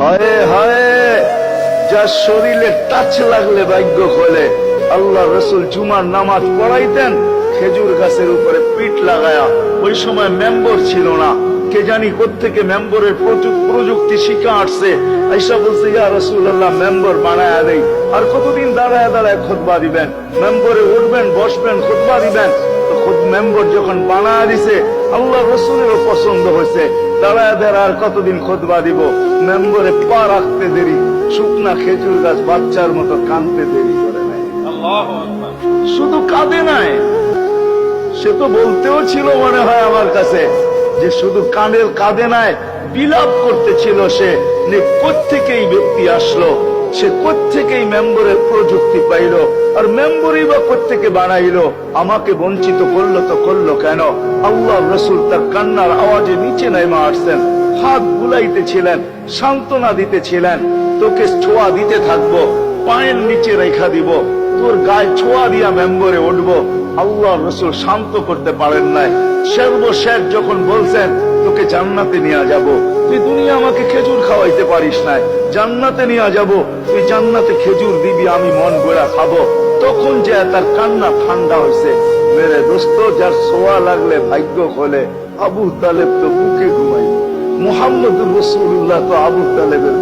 হায় হায়, যার শরীরে টাচ লাগলে ভাগ্য খোলে। আল্লাহ রসুল জুমার নামাজ পড়াইতেন খেজুর গাছের উপরে পিঠ লাগায়া। ওই সময় মেম্বর ছিল না, কে জানি কোত্থেকে মেম্বরের প্রযুক্তি শিখা আসছে। আইসা বলছে, ইয়া রাসূলুল্লাহ, মেম্বর বানায়া দেই। আর কতদিন দাঁড়ায় দাঁড়ায় খুতবা দিবেন? মেম্বরে উঠবেন, বসবেন, খুতবা দিবেন। মেম্বর যখন বানায়া দিছে, আল্লাহ রসুলেরও পছন্দ হয়েছে। দাঁড়ায় দাঁড়ায় আর কতদিন খুতবা দিব? মেম্বরে পা রাখতে দেরি, শুকনা খেজুর গাছ বাচ্চার মতো কাঁদতে দেরি করে নাই। শুধু কাঁদে নাই, সে তো বলতেও ছিল মনে হয় আমার কাছে যে শুধু কাঁদে নাই, বিলাপ করতেছিল সে। কোত্থেকেই ব্যক্তি আসলো, সে কোত্থেকেই মেম্বরের প্রযুক্তি পাইল, আর মেম্বরই বা কোত্থেকে বানাইলো? আমাকে বঞ্চিত করলো তো করলো কেন? আল্লাহ রসুল তার কান্নার আওয়াজে নিচে নেমে আসছেন, হাত বুলাইতেছিলেন, সান্ত্বনা দিতেছিলেন। তোকে ছোঁয়া দিতে থাকবো, পায়ের নিচে রেখা দিব, তোর গায়ে ছোঁয়া দিয়া মেম্বরে উঠবো। আল্লাহ রসুল শান্ত করতে পারেন নাই। সর্বশেষ যখন বলছেন, তোকে জান্নাতে নিয়ে যাব, তুই দুনিয়া আমাকে খেজুর খাওয়াইতে পারিস নাই, জান্নাতে নিয়ে যাব, তুই জান্নাতে খেজুর দিবি, আমি মন গড়া খাবো। তখন যে তার কান্না ঠান্ডা হয়েছে। মেরে দোস্ত, যার ছোঁয়া লাগলে ভাগ্য খোলে। আবু তালেব তো বুকে ঘুমাই, মুহাম্মদুর রাসূলুল্লাহ তো আবু তালেবের